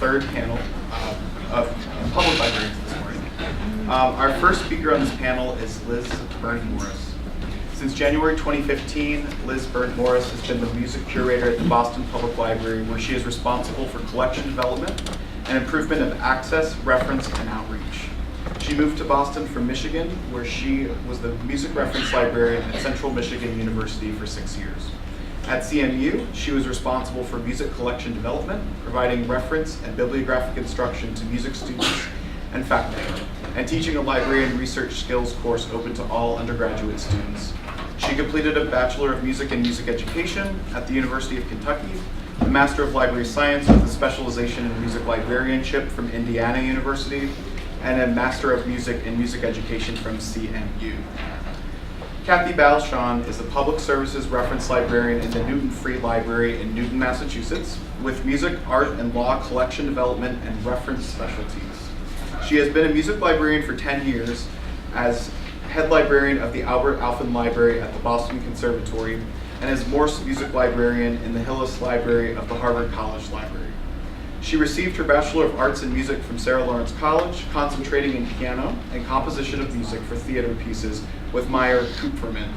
third panel of public librarians this morning. Our first speaker on this panel is Liz Berndt-Morris. Since January 2015, Liz Berndt-Morris has been the music curator at the Boston Public Library, where she is responsible for collection development and improvement of access, reference, and outreach. She moved to Boston from Michigan, where she was the music reference librarian at Central Michigan University for 6 years. At CMU, she was responsible for music collection development, providing reference and bibliographic instruction to music students and faculty, and teaching a library and research skills course open to all undergraduate students. She completed a Bachelor of Music and Music Education at the University of Kentucky, a Master of Library Science with a specialization in music librarianship from Indiana University, and a Master of Music and Music Education from CMU. Cathy Balshone is a Public Services Reference Librarian in the Newton Free Library in Newton, Massachusetts, with music, art, and law collection development and reference specialties. She has been a music librarian for 10 years as head librarian of the Albert Alphen Library at the Boston Conservatory and as Morse Music Librarian in the Hillis Library of the Harvard College Library. She received her Bachelor of Arts in Music from Sarah Lawrence College, concentrating in piano and composition of music for theater pieces with Meyer Kupferman.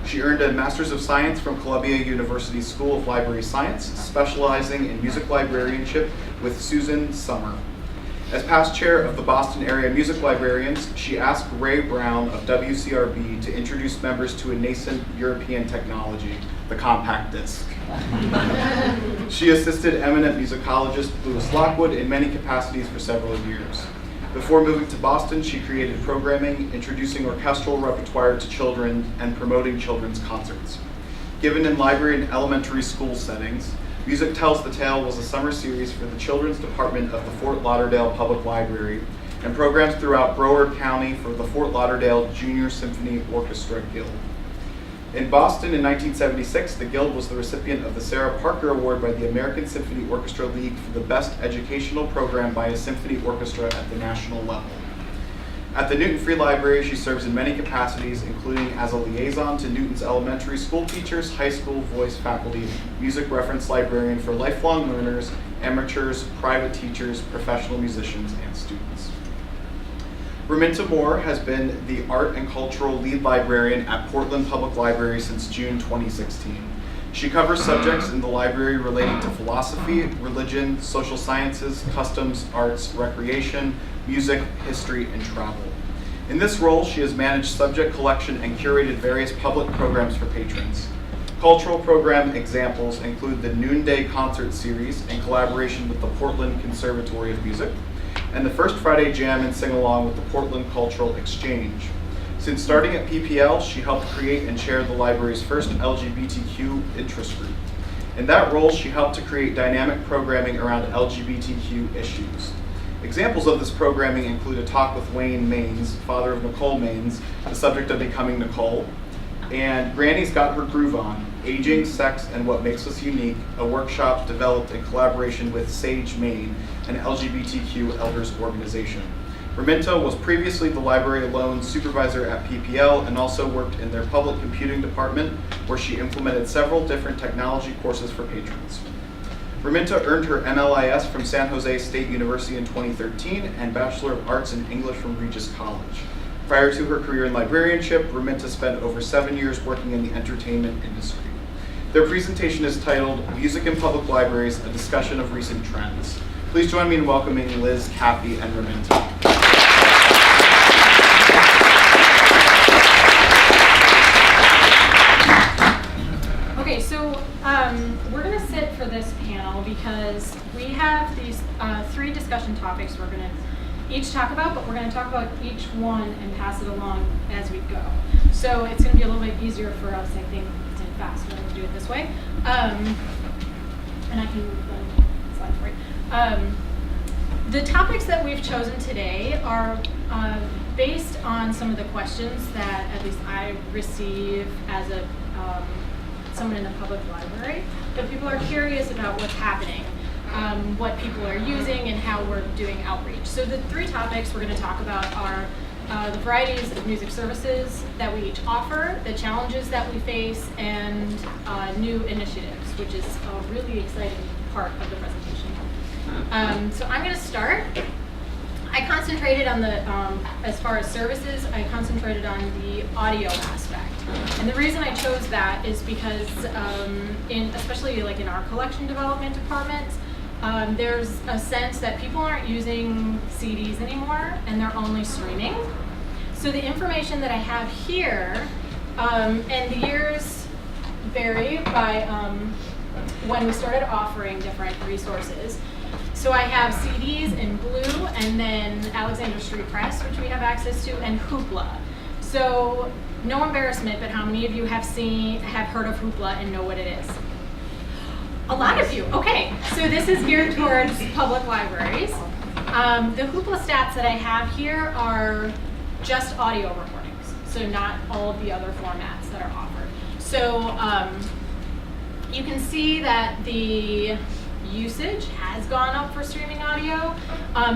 She earned a Master's of Science from Columbia University School of Library Science, specializing in music librarianship with Susan Summer. As past chair of the Boston area music librarians, she asked Ray Brown of WCRB to introduce members to a nascent European technology, the compact disc. She assisted eminent musicologist Louis Lockwood in many capacities for several years. Before moving to Boston, she created programming, introducing orchestral repertoire to children, and promoting children's concerts. Given in library and elementary school settings, Music Tells the Tale was a summer series for the Children's Department of the Fort Lauderdale Public Library and programs throughout Broward County for the Fort Lauderdale Junior Symphony Orchestra Guild. In Boston in 1976, the Guild was the recipient of the Sarah Parker Award by the American Symphony Orchestra League for the best educational program by a symphony orchestra at the national level. At the Newton Free Library, she serves in many capacities, including as a liaison to Newton's elementary school teachers, high school voice faculty, music reference librarian for lifelong learners, amateurs, private teachers, professional musicians, and students. Raminta Moore has been the Art and Cultural Lead Librarian at Portland Public Library since June 2016. She covers subjects in the library relating to philosophy, religion, social sciences, customs, arts, recreation, music, history, and travel. In this role, she has managed subject collection and curated various public programs for patrons. Cultural program examples include the Noonday Concert Series in collaboration with the Portland Conservatory of Music, and the First Friday Jam and Sing-Along with the Portland Cultural Exchange. Since starting at PPL, she helped create and chair the library's first LGBTQ interest group. In that role, she helped to create dynamic programming around LGBTQ issues. Examples of this programming include a talk with Wayne Maines, father of Nicole Maines, the subject of Becoming Nicole, and Granny's Got Her Groove On, Aging, Sex, and What Makes Us Unique, a workshop developed in collaboration with Sage Maine, an LGBTQ elders organization. Raminta was previously the library loan supervisor at PPL and also worked in their public computing department, where she implemented several different technology courses for patrons. Raminta earned her MLIS from San Jose State University in 2013 and Bachelor of Arts in English from Regis College. Prior to her career in librarianship, Raminta spent over 7 years working in the entertainment industry. Their presentation is titled Music in Public Libraries, a Discussion of Recent Trends. Please join me in welcoming Liz, Cathy, and Raminta. Okay, so we're going to sit for this panel because we have these 3 discussion topics we're going to each talk about, but we're going to talk about each one and pass it along as we go. So it's going to be a little bit easier for us, I think, to faster to do it this way. And I can move the slide for you. The topics that we've chosen today are based on some of the questions that at least I receive as a someone in the public library, but people are curious about what's happening, what people are using, and how we're doing outreach. So the 3 topics we're going to talk about are the varieties of music services that we each offer, the challenges that we face, and new initiatives, which is a really exciting part of the presentation. So I'm going to start. I concentrated on the, as far as services, I concentrated on the audio aspect. And the reason I chose that is because, especially like in our collection development department, there's a sense that people aren't using CDs anymore and they're only streaming. So the information that I have here, and the years vary by when we started offering different resources. So I have CDs in blue, and then Alexander Street Press, which we have access to, and Hoopla. So no embarrassment, but how many of you have heard of Hoopla and know what it is? A lot of you. Okay, so this is geared towards public libraries. The Hoopla stats that I have here are just audio recordings, so not all of the other formats that are offered. So you can see that the usage has gone up for streaming audio.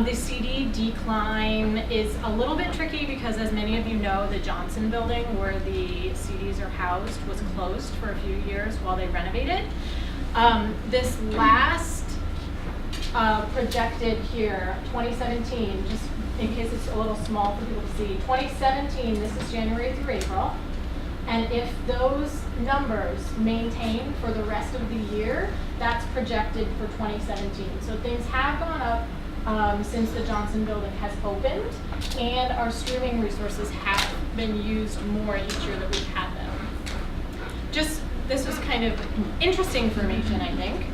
The CD decline is a little bit tricky because, as many of you know, the Johnson building where the CDs are housed was closed for a few years while they renovated. This last projected here, 2017, just in case it's a little small for people to see, 2017, this is January through April. And if those numbers maintain for the rest of the year, that's projected for 2017. So things have gone up since the Johnson building has opened, and our streaming resources have been used more each year that we've had them. This was kind of interesting information, I think.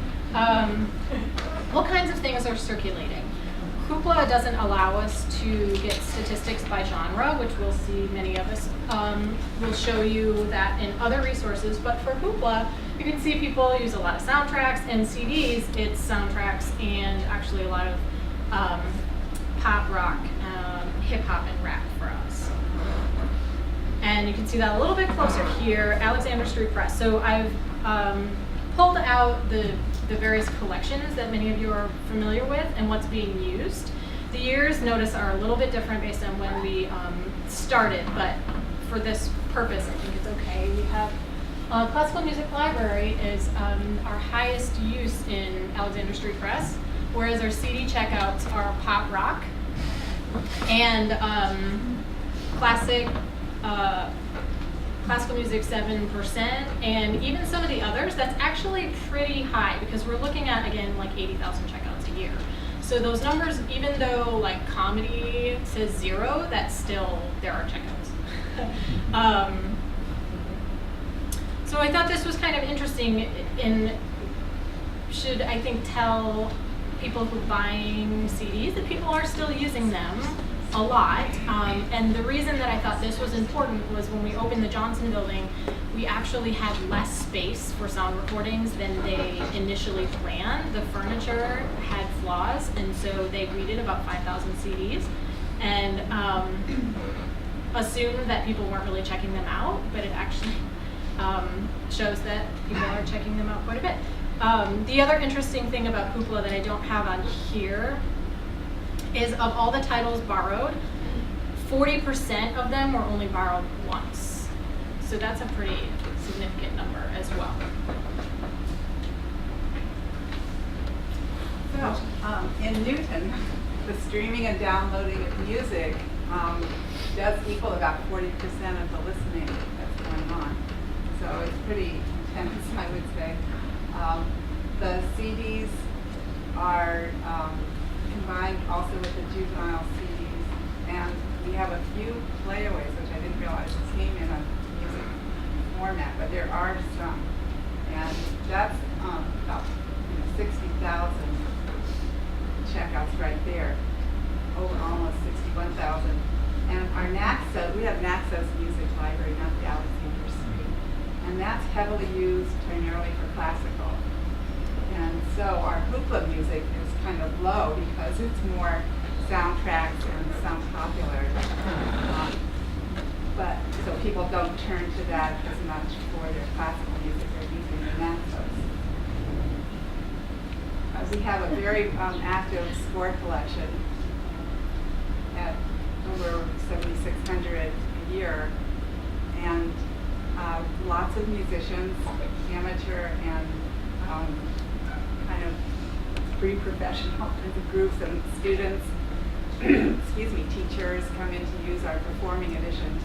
What kinds of things are circulating? Hoopla doesn't allow us to get statistics by genre, which we'll see many of us. We'll show you that in other resources, but for Hoopla, you can see people use a lot of soundtracks, and CDs, it's soundtracks and actually a lot of pop, rock, hip hop, and rap for us. And you can see that a little bit closer here, Alexander Street Press. So I've pulled out the various collections that many of you are familiar with and what's being used. The years, notice, are a little bit different based on when we started, but for this purpose, I think it's okay. We have Classical Music Library is our highest use in Alexander Street Press, whereas our CD checkouts are pop rock and classical music 7%, and even some of the others, that's actually pretty high because we're looking at, again, like 80,000 checkouts a year. So those numbers, even though like comedy says 0, that's still, there are checkouts. So I thought this was kind of interesting and should, I think, tell people who are buying CDs that people are still using them a lot, and the reason that I thought this was important was when we opened the Johnson building, we actually had less space for sound recordings than they initially planned. The furniture had flaws, and so they greeted about 5,000 CDs, and assumed that people weren't really checking them out, but it actually shows that people are checking them out quite a bit. The other interesting thing about Hoopla that I don't have on here is of all the titles borrowed, 40% of them were only borrowed once. So that's a pretty significant number as well. So, in Newton, the streaming and downloading of music does equal about 40% of the listening that's going on. So it's pretty intense, I would say. The CDs are combined also with the juvenile CDs, and we have a few playaways, which I didn't realize came in a music format, but there are some, and that's about 60,000 checkouts right there, over almost 61,000. And our Naxos, we have Naxos Music Library, not the Alexander Street, and that's heavily used primarily for classical. And so our Hoopla music is kind of low because it's more soundtracks and some popular. But so people don't turn to that as much for their classical music. They're using the Naxos. We have a very active score collection at over 7,600 a year, and lots of musicians, amateur and kind of pre-professional kinds of groups, and students, excuse me, teachers come in to use our performing edition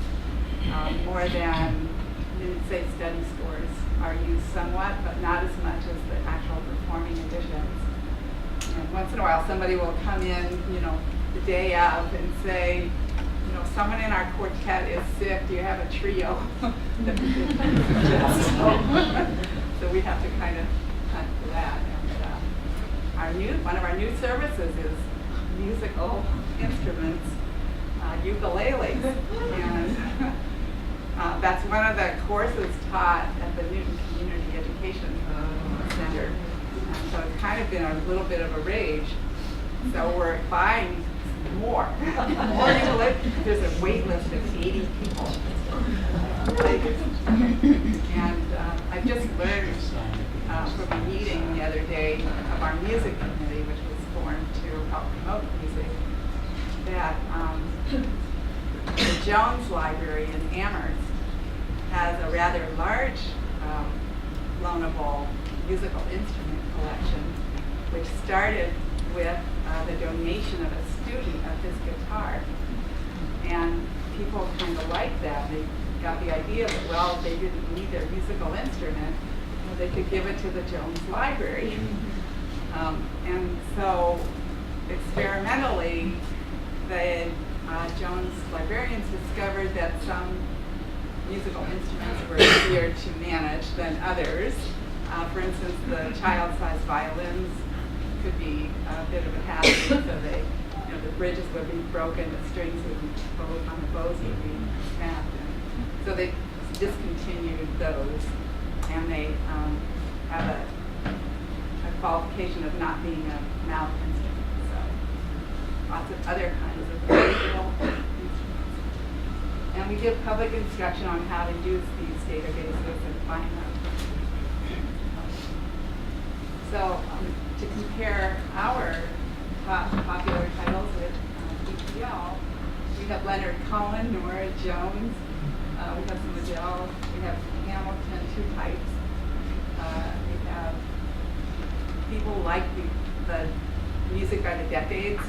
more than, you'd say, study scores are used somewhat, but not as much as the actual performing editions. And once in a while, somebody will come in, the day of and say, someone in our quartet is sick. Do you have a trio that we could suggest? So we have to kind of hunt for that. And one of our new services is musical instruments, ukuleles, and that's one of the courses taught at the Newton Community Education Center. And so it's kind of been a little bit of a rage. So we're buying more ukuleles. There's a wait list of 80 people. And I just learned from a meeting the other day of our music committee, which was formed to help promote music, that the Jones Library in Amherst has a rather large loanable musical instrument collection, which started with the donation of a student of his guitar. And people kind of liked that. They got the idea that, well, if they didn't need their musical instrument, they could give it to the Jones Library. And so experimentally, the Jones librarians discovered that some musical instruments were easier to manage than others. For instance, the child-sized violins could be a bit of a hazard, so they, the bridges would be broken, the strings would be on the bows would be snapped. And so they discontinued those, and they have a qualification of not being a mouth instrument. So lots of other kinds of musical instruments. And we give public instruction on how to use these databases and find them. So to compare our top popular titles with EPL, we have Leonard Cohen, Nora Jones, we have some Adele, we have Hamilton, two types. We have people like the music by the decades.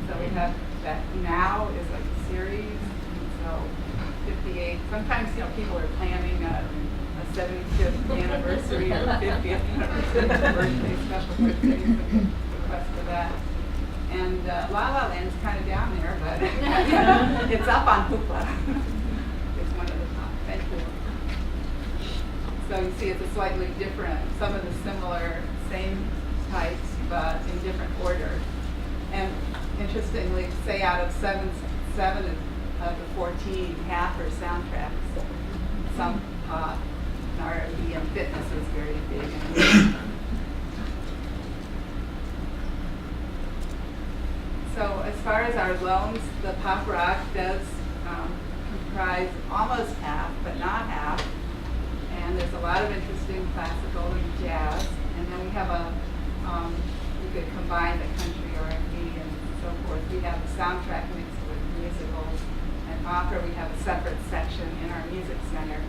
So we have that now is like a series. So 58. Sometimes people are planning a 75th anniversary or 50th anniversary birthday, special birthdays, and request for that. And La La Land's kind of down there, but it's up on Hoopla. It's one of the top. Thank you. So you see it's a slightly different, some of the similar, same types, but in different order. And interestingly, say out of seven of the 14, half are soundtracks. Some pop, R&B, and fitness is very big. So as far as our loans, the pop rock does comprise almost half, but not half. And there's a lot of interesting classical and jazz. And then we have we could combine the country, R&B, and so forth. We have a soundtrack mixed with musicals. And opera, we have a separate section in our music center.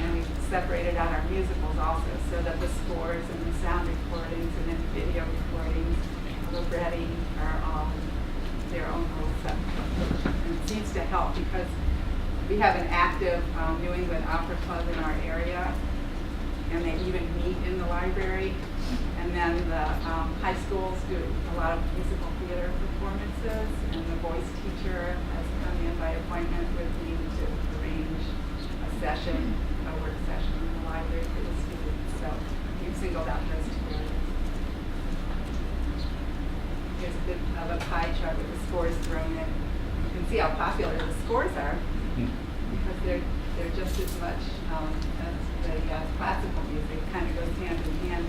And we separated out our musicals also, so that the scores and the sound recordings and then video recordings, libretti are all their own little section. And it seems to help because we have an active New England Opera Club in our area, and they even meet in the library. And then the high schools do a lot of musical theater performances, and the voice teacher has come in by appointment with me to arrange a session, a work session in the library for the students. So we've singled out those two areas. Here's a bit of a pie chart with the scores thrown in. You can see how popular the scores are because they're just as much as the classical music. It kind of goes hand in hand.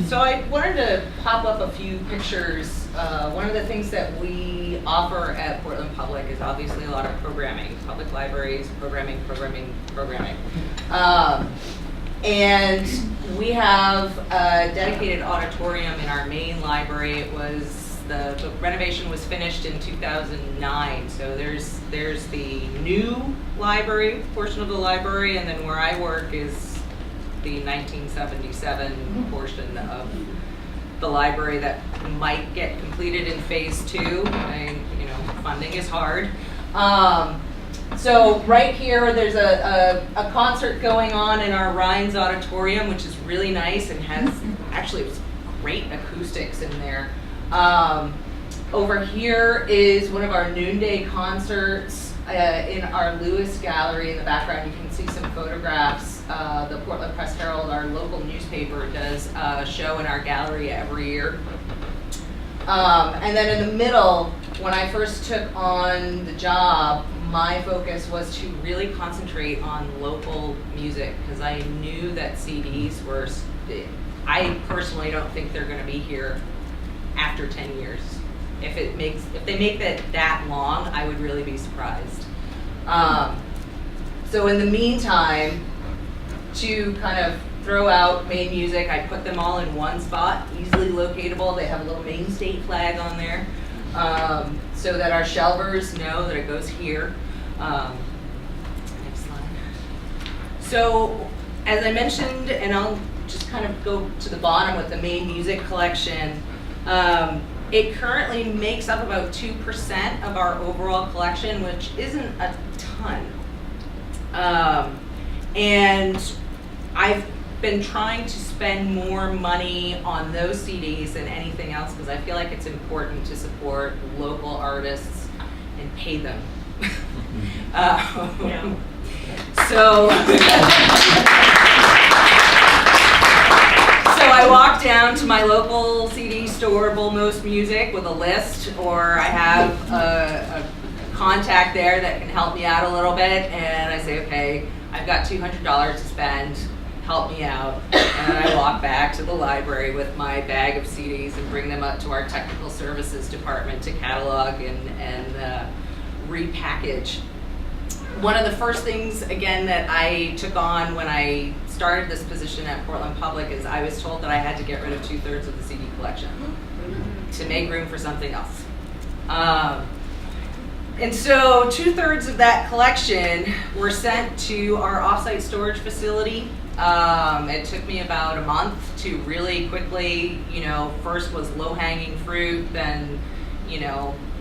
So I wanted to pop up a few pictures. One of the things that we offer at Portland Public is obviously a lot of programming. Public libraries, programming. And we have a dedicated auditorium in our main library. It was the renovation was finished in 2009. So there's the new library portion of the library, and then where I work is the 1977 portion of the library that might get completed in phase 2. Funding is hard. So right here, there's a concert going on in our Rhines Auditorium, which is really nice and has actually great acoustics in there. Over here is one of our noonday concerts in our Lewis Gallery in the background. You can see some photographs. The Portland Press Herald, our local newspaper, does a show in our gallery every year. And then in the middle, when I first took on the job, my focus was to really concentrate on local music because I knew that CDs were, I personally don't think they're going to be here after 10 years. If they make that long, I would really be surprised. So in the meantime, to kind of throw out Maine music, I put them all in one spot, easily locatable. They have a little Maine state flag on there, so that our shelvers know that it goes here. Next slide. So as I mentioned, and I'll just kind of go to the bottom with the Maine music collection, it currently makes up about 2% of our overall collection, which isn't a ton. And I've been trying to spend more money on those CDs than anything else because I feel like it's important to support local artists and pay them. So I walk down to my local CD store, Bullmost Music, with a list, or I have a contact there that can help me out a little bit, and I say, okay, I've got $200 to spend, help me out. And I walk back to the library with my bag of CDs and bring them up to our technical services department to catalog and repackage. One of the first things, again, that I took on when I started this position at Portland Public is I was told that I had to get rid of 2/3 of the CD collection to make room for something else. And so 2/3 of that collection were sent to our offsite storage facility. It took me about a month to really quickly, first was low-hanging fruit, then,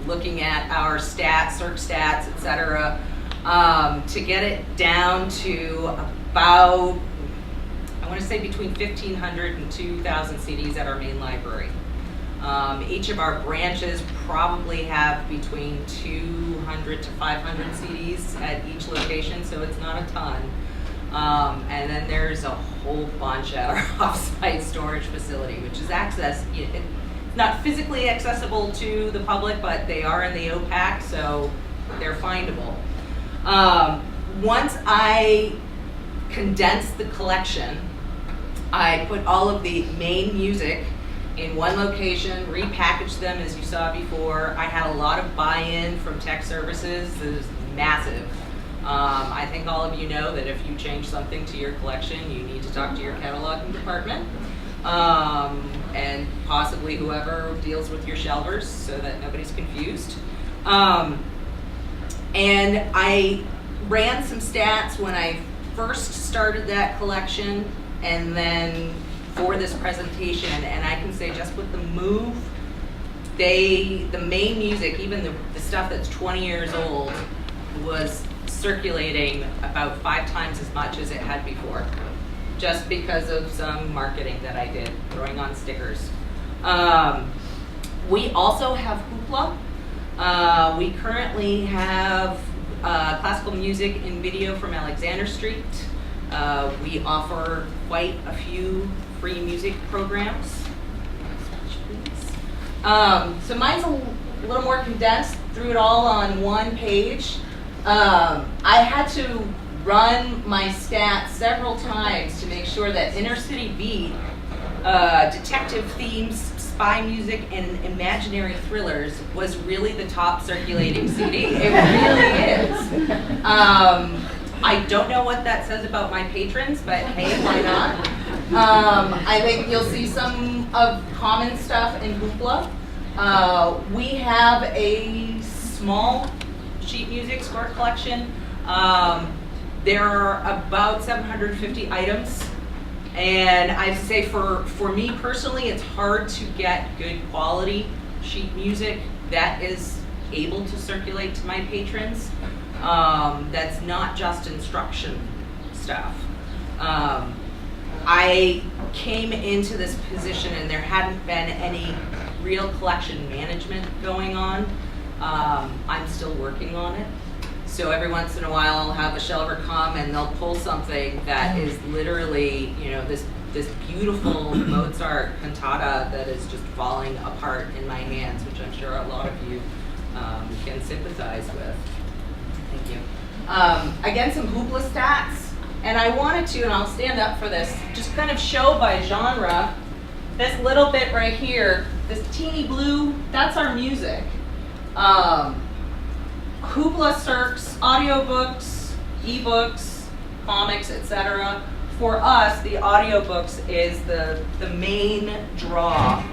looking at our stats, circ stats, et cetera, to get it down to about, I want to say between 1,500 and 2,000 CDs at our main library. Each of our branches probably have between 200 to 500 CDs at each location, so it's not a ton. And then there's a whole bunch at our off-site storage facility, which is not physically accessible to the public, but they are in the OPAC, so they're findable. Once I condensed the collection, I put all of the main music in one location, repackaged them as you saw before. I had a lot of buy-in from tech services. It was massive. I think all of you know that if you change something to your collection, you need to talk to your cataloging department, and possibly whoever deals with your shelvers so that nobody's confused. And I ran some stats when I first started that collection and then for this presentation, and I can say just with the move, the main music, even the stuff that's 20 years old, was circulating about 5 times as much as it had before, just because of some marketing that I did, throwing on stickers. We also have hoopla. We currently have classical music and video from Alexander Street. We offer quite a few free music programs. So mine's a little more condensed, threw it all on one page. I had to run my stats several times to make sure that Inner City Beat, detective themes, spy music, and imaginary thrillers was really the top circulating CD. It really is. I don't know what that says about my patrons, but hey, why not? I think you'll see some of common stuff in hoopla. We have a small sheet music score collection. There are about 750 items And I have to say, for me personally, it's hard to get good quality sheet music that is able to circulate to my patrons. That's not just instruction stuff. I came into this position and there hadn't been any real collection management going on. I'm still working on it. So every once in a while I'll have a shelver come and they'll pull something that is literally, you know, this beautiful Mozart cantata that is just falling apart in my hands, which I'm sure a lot of you can sympathize with. Thank you. Again, some hoopla stats. And I wanted to, and I'll stand up for this, just kind of show by genre, this little bit right here, this teeny blue, that's our music. Hoopla circs, audiobooks, ebooks, comics, etc. For us, the audiobooks is the main draw.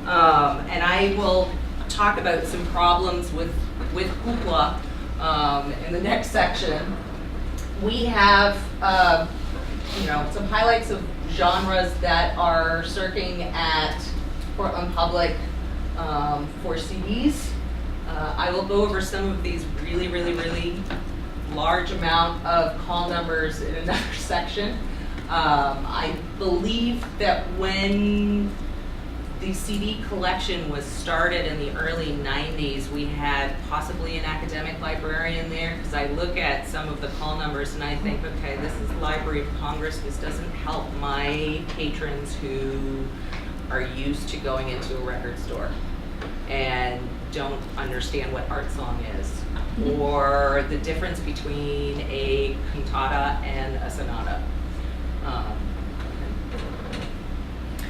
And I will talk about some problems with hoopla in the next section. We have some highlights of genres that are circling at Portland Public for CDs. I will go over some of these really, really, really large amount of call numbers in another section. I believe that when the CD collection was started in the early 90s, we had possibly an academic librarian there, because I look at some of the call numbers and I think, okay, this is the Library of Congress. This doesn't help my patrons who are used to going into a record store and don't understand what art song is, or the difference between a cantata and a sonata.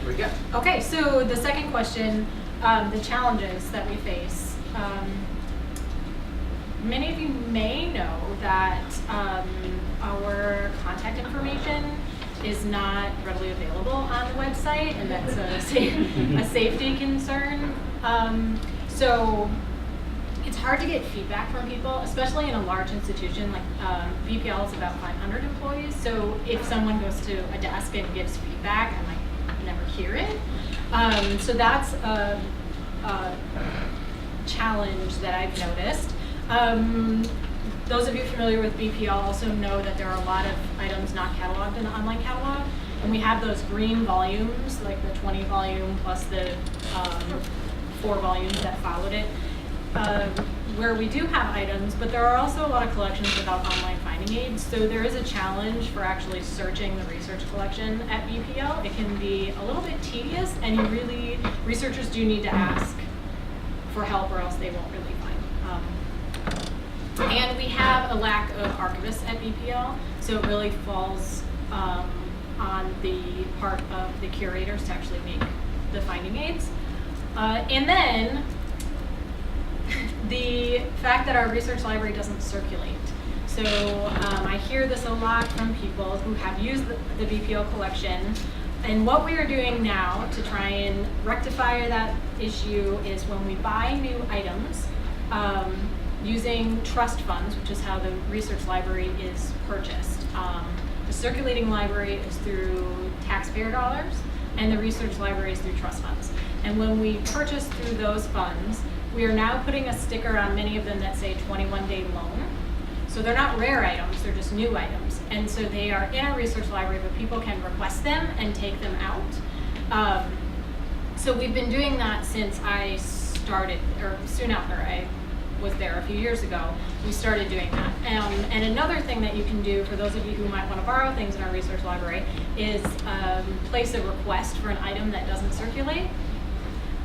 Here we go. Okay, so the second question, the challenges that we face. Many of you may know that our contact information is not readily available on the website, and that's a safety concern. So it's hard to get feedback from people, especially in a large institution like VPL is about 500 employees. So if someone goes to a desk and gives feedback, I might never hear it. So that's a challenge that I've noticed. Those of you familiar with BPL also know that there are a lot of items not cataloged in the online catalog, and we have those green volumes, like the 20 volume plus the 4 volumes that followed it, where we do have items, but there are also a lot of collections without online finding aids. So there is a challenge for actually searching the research collection at BPL. It can be a little bit tedious, and researchers do need to ask for help, or else they won't really find. And we have a lack of archivists at BPL, so it really falls on the part of the curators to actually make the finding aids. And then the fact that our research library doesn't circulate. So I hear this a lot from people who have used the BPL collection, and what we are doing now to try and rectify that issue is when we buy new items, using trust funds, which is how the research library is purchased. The circulating library is through taxpayer dollars, and the research library is through trust funds. And when we purchase through those funds, we are now putting a sticker on many of them that say 21-day loan. So they're not rare items, they're just new items. And so they are in our research library, but people can request them and take them out. So we've been doing that since I started, or soon after I was there a few years ago, we started doing that. And another thing that you can do, for those of you who might want to borrow things in our research library, is place a request for an item that doesn't circulate,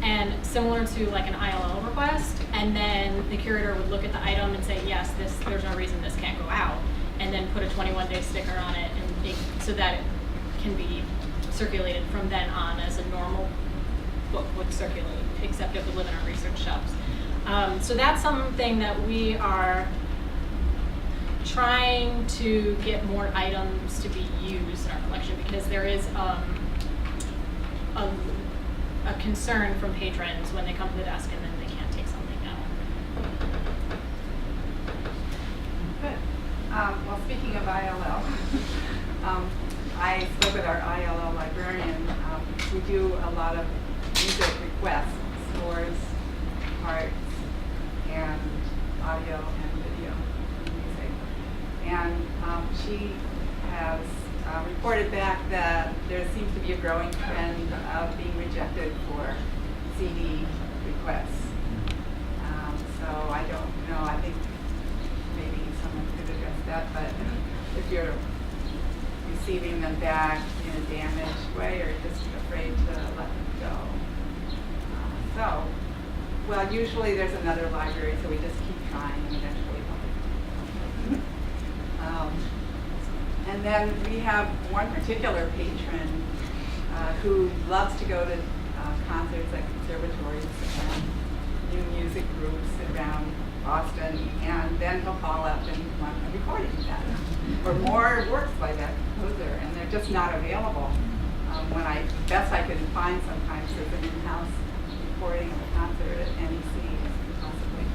and similar to like an ILL request, and then the curator would look at the item and say, yes, there's no reason this can't go out, and then put a 21-day sticker on it, and so that it can be circulated from then on as a normal book would circulate, except it would live in our research shelves. So that's something that we are trying to get more items to be used in our collection, because there is a concern from patrons when they come to the desk and then they can't take something out. Good. Well, speaking of ILL, I spoke with our ILL librarian, we do a lot of music requests, scores, parts, and audio and video music. And she has reported back that there seems to be a growing trend of being rejected for CD requests. So I don't know, I think maybe someone could address that, but if you're receiving them back in a damaged way or just afraid to let them go. So, well, usually there's another library, so we just keep trying and eventually and then we have one particular patron who loves to go to concerts at conservatories and new music groups around Boston, and then he'll call up and want a recording of that, or more works by that composer, and they're just not available. When best I can find sometimes is an in-house recording of a concert at NEC, possibly.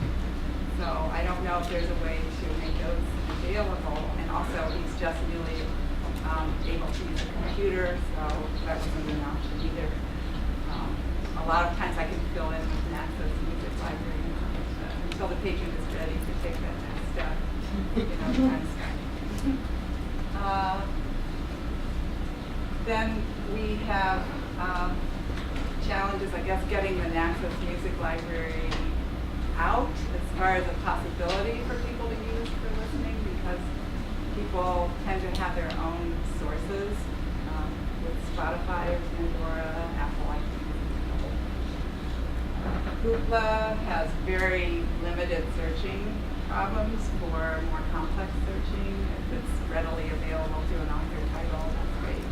So I don't know if there's a way to make those available, and also he's just newly able to use a computer, so that wasn't an option either. A lot of times I can fill in with an Access Music Library until the patron is ready to take that next step, kind of stuff. Then we have challenges, I guess, getting the Access Music Library out as far as a possibility for people to use for listening, because people tend to have their own sources with Spotify, Pandora, Apple, I think. Hoopla has very limited searching problems for more complex searching. If it's readily available to an author title, that's great.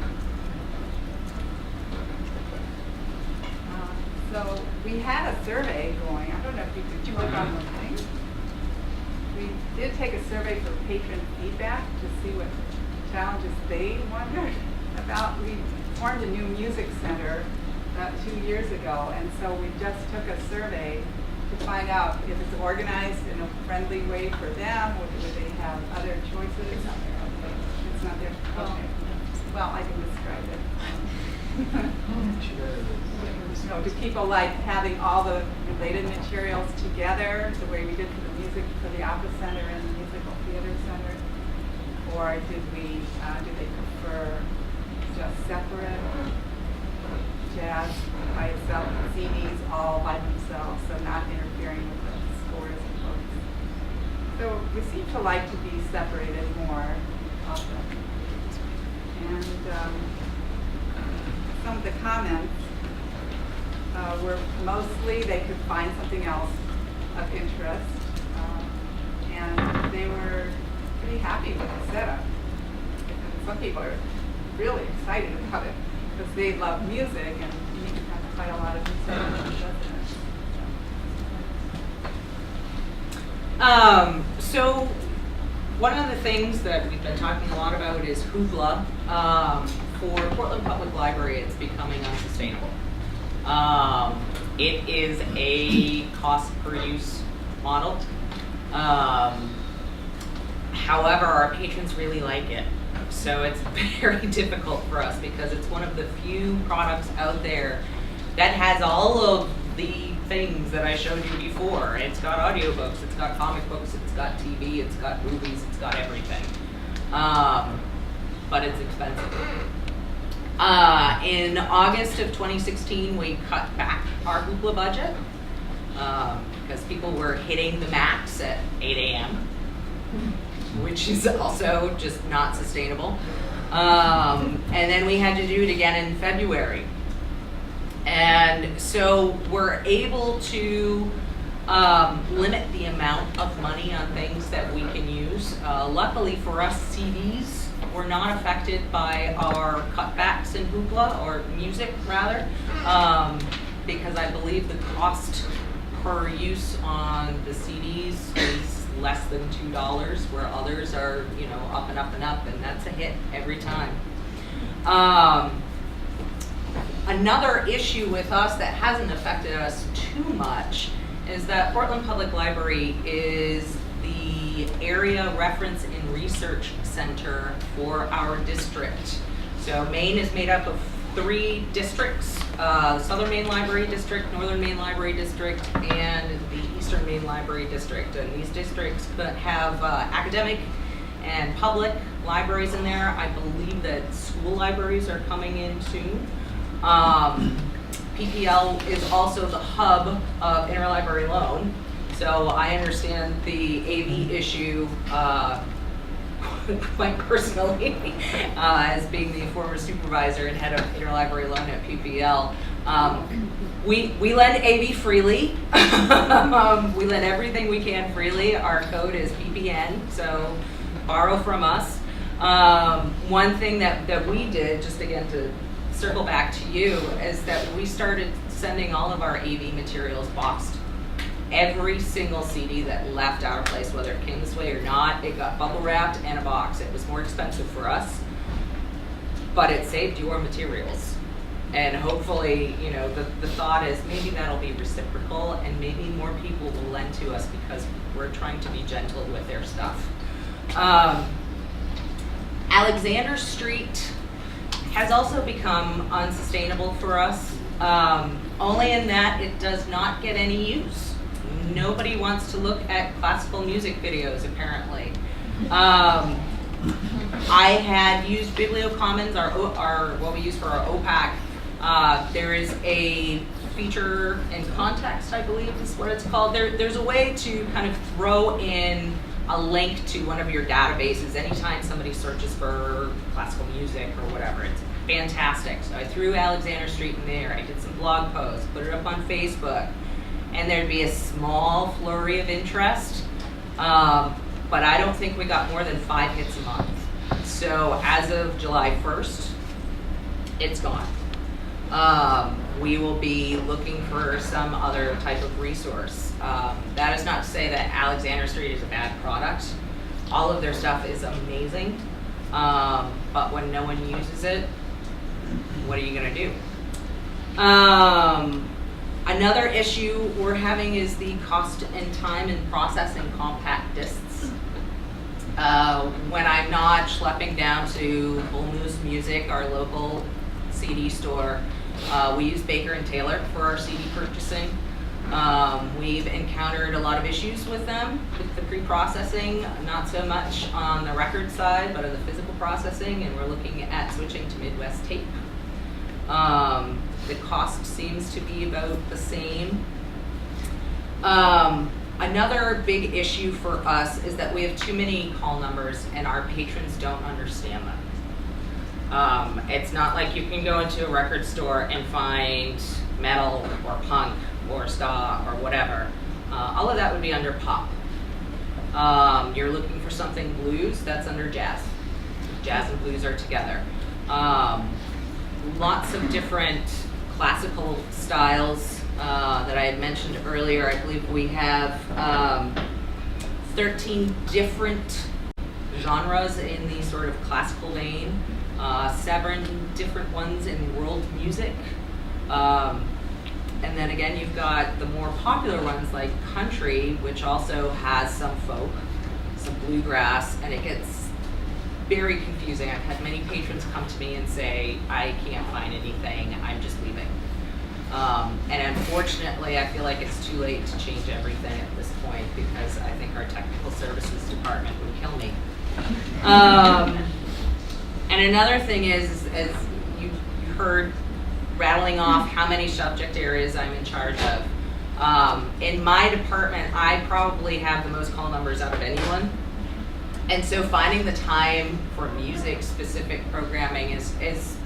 So we had a survey going. I don't know if did you look on the thing? We did take a survey for patron feedback to see what challenges they wondered about. We formed a new music center about 2 years ago, and so we just took a survey to find out if it's organized in a friendly way for them, or would they have other choices. It's not there. Okay. It's not there. Okay. Well, I can describe it. No, to people like having all the related materials together, the way we did for the music for the Opera Center and the Musical Theater Center, or do they prefer just separate? Jazz by itself, CDs all by themselves, so not interfering with the scores and books. So we seem to like to be separated more often. And some of the comments were mostly they could find something else of interest, and they were pretty happy with the setup. And some people are really excited about it, because they love music, and you have quite a lot of music. So one of the things that we've been talking a lot about is Hoopla. For Portland Public Library, it's becoming unsustainable. It is a cost per use model. However, our patrons really like it. So it's very difficult for us because it's one of the few products out there that has all of the things that I showed you before. It's got audiobooks, it's got comic books, it's got TV, it's got movies, it's got everything. But it's expensive. In August of 2016, we cut back our Hoopla budget because people were hitting the max at 8 a.m., which is also just not sustainable. And then we had to do it again in February. And so we're able to limit the amount of money on things that we can use. Luckily for us, CDs were not affected by our cutbacks in Hoopla, or music rather, because I believe the cost per use on the CDs is less than $2, where others are, up and up and up, and that's a hit every time. Another issue with us that hasn't affected us too much is that Portland Public Library is the area reference and research center for our district. So Maine is made up of 3 districts, the Southern Maine Library District, Northern Maine Library District, and the Eastern Maine Library District. And these districts have academic and public libraries in there. I believe that school libraries are coming in soon. PPL is also the hub of interlibrary loan. So I understand the AV issue quite personally, as being the former supervisor and head of interlibrary loan at PPL. We lend AV freely. We lend everything we can freely. Our code is PPN, so borrow from us. One thing that we did, just again to circle back to you, is that we started sending all of our AV materials boxed. Every single CD that left our place, whether it came this way or not, it got bubble wrapped in a box. It was more expensive for us, but it saved your materials. And hopefully, you know, the thought is maybe that'll be reciprocal and maybe more people will lend to us because we're trying to be gentle with their stuff. Alexander Street has also become unsustainable for us, only in that it does not get any use. Nobody wants to look at classical music videos, apparently. I had used BiblioCommons, our what we use for our OPAC. There is a feature in context, I believe is what it's called. There's a way to kind of throw in a link to one of your databases anytime somebody searches for classical music or whatever. It's fantastic. So I threw Alexander Street in there. I did some blog posts, put it up on Facebook, and there'd be a small flurry of interest. But I don't think we got more than 5 hits a month. So as of July 1st, it's gone. We will be looking for some other type of resource. That is not to say that Alexander Street is a bad product. All of their stuff is amazing. But when no one uses it, what are you gonna do? Another issue we're having is the cost and time in processing compact discs. When I'm not schlepping down to Bull Moose Music, our local CD store, we use Baker & Taylor for our CD purchasing. We've encountered a lot of issues with them, with the pre-processing, not so much on the record side, but on the physical processing, and we're looking at switching to Midwest tape. The cost seems to be about the same. Another big issue for us is that we have too many call numbers and our patrons don't understand them. It's not like you can go into a record store and find metal or punk or ska or whatever. All of that would be under pop. You're looking for something blues, that's under jazz. Jazz and blues are together. Lots of different classical styles that I had mentioned earlier. I believe we have 13 different genres in the sort of classical vein, 7 different ones in world music. And then again, you've got the more popular ones like country, which also has some folk, some bluegrass, and it gets very confusing. I've had many patrons come to me and say, I can't find anything, I'm just leaving. And unfortunately, I feel like it's too late to change everything at this point because I think our technical services department would kill me. And another thing is, as you heard rattling off how many subject areas I'm in charge of. In my department, I probably have the most call numbers out of anyone. And so finding the time for music-specific programming is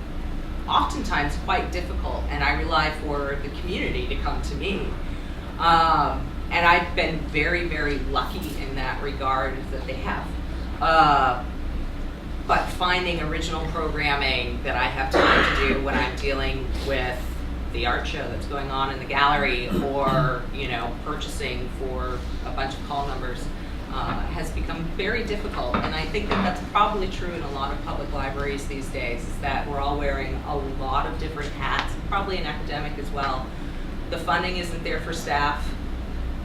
oftentimes quite difficult, and I rely for the community to come to me. And I've been very, very lucky in that regard that they have. But finding original programming that I have time to do when I'm dealing with the art show that's going on in the gallery, or purchasing for a bunch of call numbers, has become very difficult. And I think that that's probably true in a lot of public libraries these days, is that we're all wearing a lot of different hats, probably an academic as well. The funding isn't there for staff,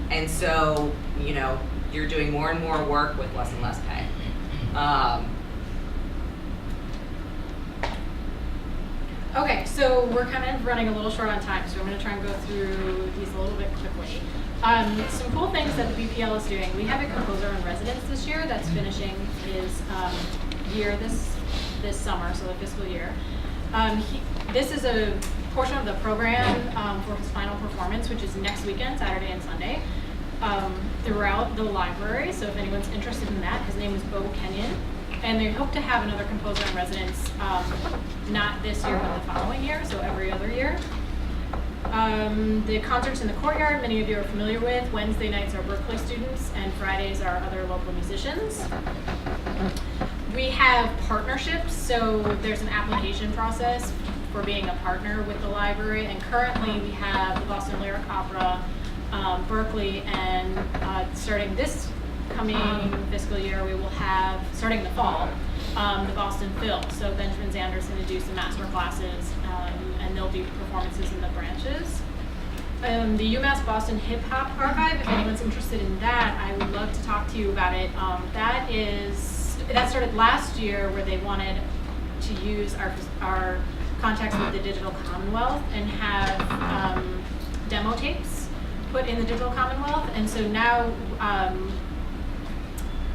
and so you're doing more and more work with less and less pay. Okay, so we're kind of running a little short on time, so I'm going to try and go through these a little bit quickly. Some cool things that the BPL is doing. We have a composer in residence this year that's finishing his year this summer, so the fiscal year. This is a portion of the program for his final performance, which is next weekend, Saturday and Sunday, throughout the library. So if anyone's interested in that, his name is Bo Kenyon. And they hope to have another composer in residence, not this year, but the following year, so every other year. The concerts in the courtyard, many of you are familiar with. Wednesday nights are Berkeley students, and Fridays are other local musicians. We have partnerships, so there's an application process for being a partner with the library, and currently we have the Boston Lyric Opera, Berkeley, and starting this coming fiscal year, we will have, starting the fall, the Boston Phil. So Benjamin Zander's going to do some master classes, and they'll do performances in the branches. The UMass Boston Hip Hop Archive, if anyone's interested in that, I would love to talk to you about it. That started last year, where they wanted to use our contacts with the Digital Commonwealth and have demo tapes put in the Digital Commonwealth. And so now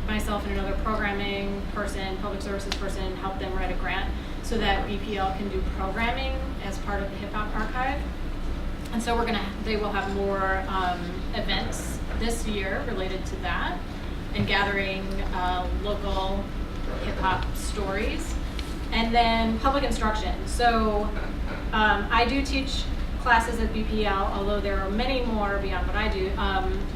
myself and another programming person, public services person, help them write a grant so that BPL can do programming as part of the Hip Hop Archive. And so they will have more events this year related to that and gathering local hip hop stories. And then public instruction. So I do teach classes at BPL, although there are many more beyond what I do.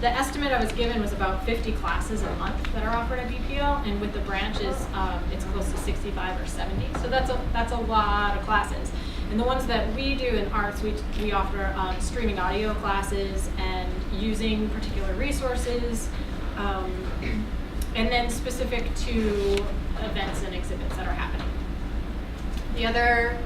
The estimate I was given was about 50 classes a month that are offered at BPL, and with the branches, it's close to 65 or 70. So that's a lot of classes. And the ones that we do in arts, we offer streaming audio classes and using particular resources, and then specific to events and exhibits that are happening. The other,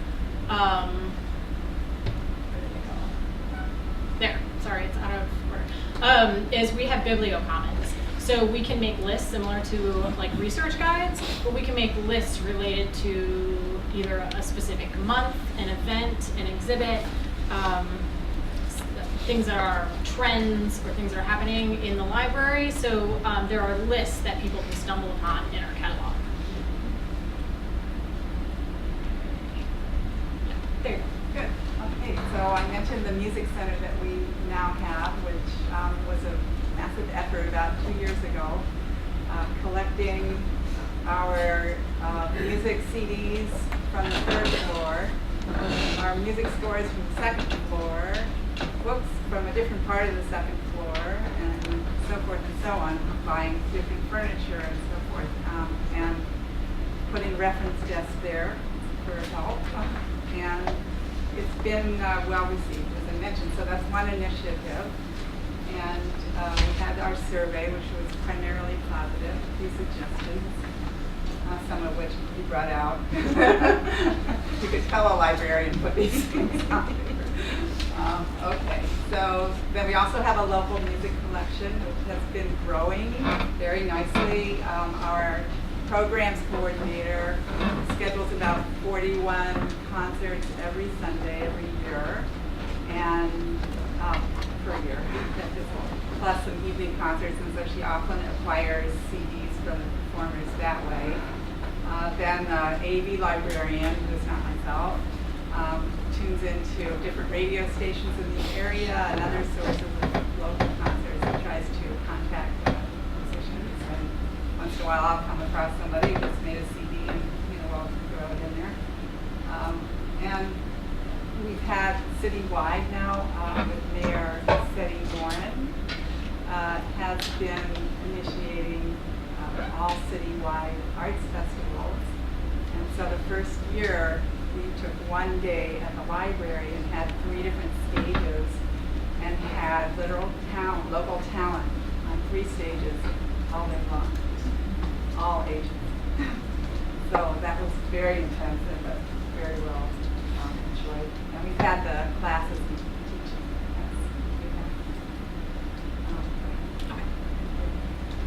it's out of order, is we have bibliocommons. So we can make lists similar to like research guides, but we can make lists related to either a specific month, an event, an exhibit, things that are trends or things that are happening in the library. So there are lists that people can stumble upon in our catalog. There you go. Good. Okay, so I mentioned the music center that we now have, which was a massive effort about 2 years ago, collecting our music CDs from the third floor, our music scores from the second floor, books from a different part of the second floor, and so forth and so on, buying different furniture and so forth, and putting reference desks there for help. And it's been well received, as I mentioned, so that's one initiative. And we had our survey, which was primarily positive, a few suggestions, some of which we brought out. You could tell a librarian put these things on there. Okay, so then we also have a local music collection, which has been growing very nicely. Our programs coordinator schedules about 41 concerts every Sunday, every year, and per year, plus some evening concerts, and so she often acquires CDs from the performers that way. Then AV librarian, who is not myself, tunes into different radio stations in the area and other sources of local concerts and tries to contact musicians. And once in a while I'll come across somebody who just made a CD and we'll throw it in there. And we've had citywide now with Mayor Seti Warren has been initiating all citywide arts festivals. And so the first year we took one day at the library and had 3 different stages and had local talent on 3 stages all day long, all ages. So that was very intensive, but very well enjoyed. And we've had the classes and teaching.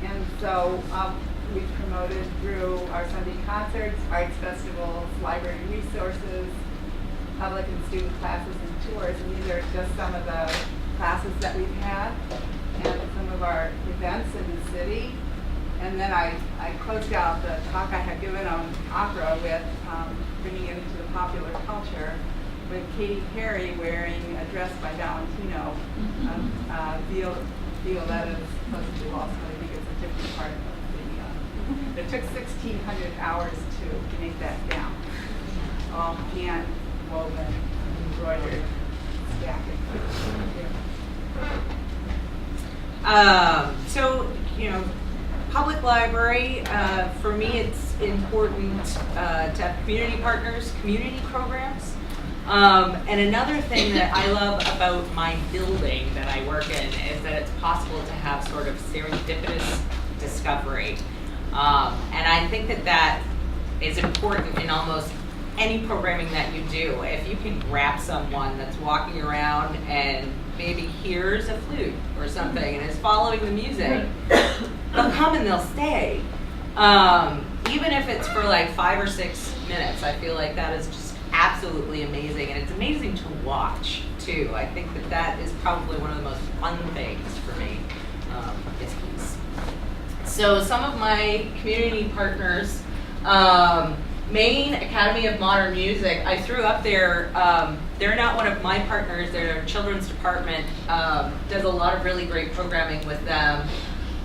And so we promoted through our Sunday concerts, arts festivals, library resources, public and student classes and tours, and these are just some of the classes that we've had and some of our events in the city. And then I closed out the talk I had given on opera with bringing it into the popular culture with Katy Perry wearing a dress by Valentino, Violetta's supposed to also, I think it's a different part of the, it took 1,600 hours to make that gown. All hand woven, embroidered, stacking. So, you know, public library, for me it's important to have community partners, community programs. And another thing that I love about my building that I work in is that it's possible to have sort of serendipitous discovery. And I think that that is important in almost any programming that you do. If you can grab someone that's walking around and maybe hears a flute or something and is following the music, they'll come and they'll stay. Even if it's for like 5 or 6 minutes, I feel like that is just absolutely amazing, and it's amazing to watch too. I think that that is probably one of the most fun things for me, is these. So some of my community partners, Maine Academy of Modern Music, I threw up there. They're not one of my partners. Their children's department does a lot of really great programming with them.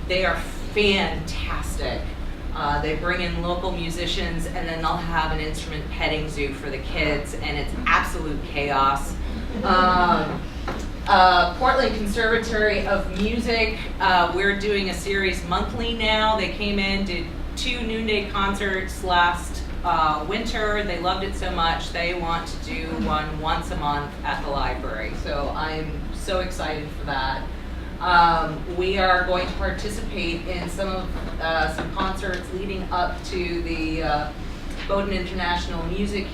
They are fantastic. They bring in local musicians, and then they'll have an instrument petting zoo for the kids, and it's absolute chaos. Portland Conservatory of Music, we're doing a series monthly now. They came in, did 2 noonday concerts last winter. They loved it so much they want to do one once a month at the library. So I'm so excited for that. We are going to participate in some concerts leading up to the Bowdoin International Music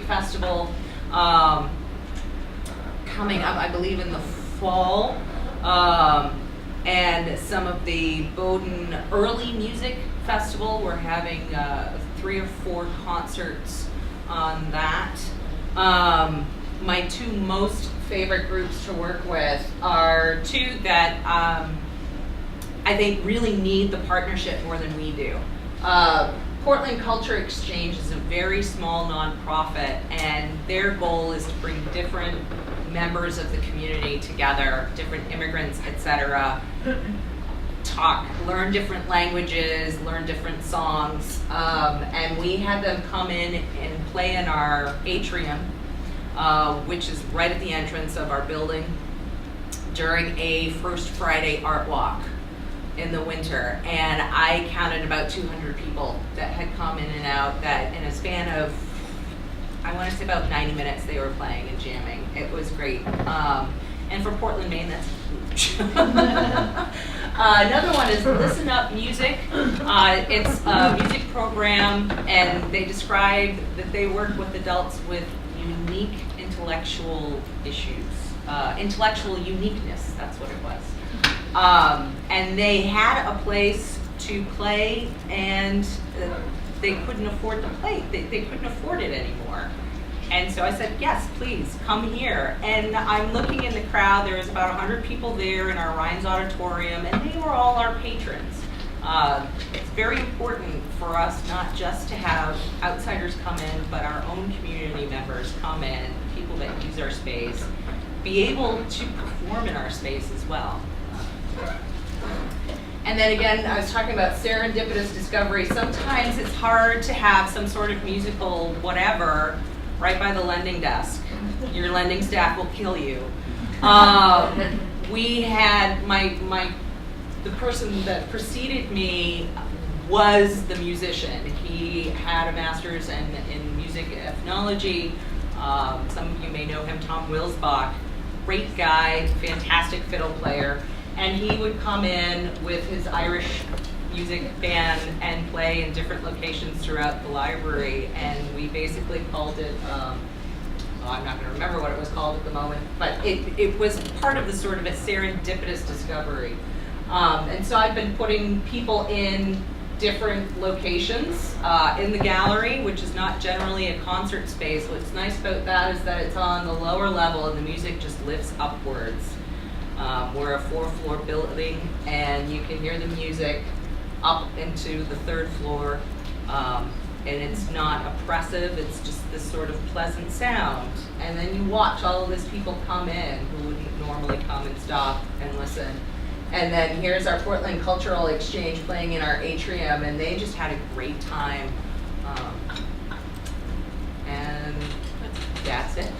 Festival coming up, I believe, in the fall. And some of the Bowdoin Early Music Festival. We're having 3 or 4 concerts on that. My 2 most favorite groups to work with are 2 that I think really need the partnership more than we do. Portland Culture Exchange is a very small nonprofit, and their goal is to bring different members of the community together, different immigrants, etc., learn different languages, learn different songs, and we had them come in and play in our atrium, which is right at the entrance of our building, during a First Friday art walk in the winter. And I counted about 200 people that had come in and out, that in a span of, I want to say about 90 minutes, they were playing and jamming. It was great. And for Portland, Maine, that's huge. Another one is Listen Up Music. It's a music program, and they describe that they work with adults with unique intellectual issues. Intellectual uniqueness, that's what it was. And they had a place to play, and they couldn't afford to play. They couldn't afford it anymore. And so I said, yes, please, come here. And I'm looking in the crowd. There was about 100 people there in our Rhines Auditorium, and they were all our patrons. It's very important for us not just to have outsiders come in, but our own community members come in, people that use our space, be able to perform in our space as well. And then again, I was talking about serendipitous discovery. Sometimes it's hard to have some sort of musical whatever right by the lending desk. Your lending staff will kill you. We had the person that preceded me was the musician. He had a master's in music ethnology. Some of you may know him, Tom Wilsbach. Great guy, fantastic fiddle player. And he would come in with his Irish music band and play in different locations throughout the library. And we basically called it, I'm not going to remember what it was called at the moment, but it was part of the sort of a serendipitous discovery. And so I've been putting people in different locations in the gallery, which is not generally a concert space. What's nice about that is that it's on the lower level and the music just lifts upwards. We're a 4-floor building and you can hear the music up into the 3rd floor. And it's not oppressive, it's just this sort of pleasant sound. And then you watch all of these people come in who wouldn't normally come and stop and listen. And then here's our Portland Cultural Exchange playing in our atrium, and they just had a great time. And that's it.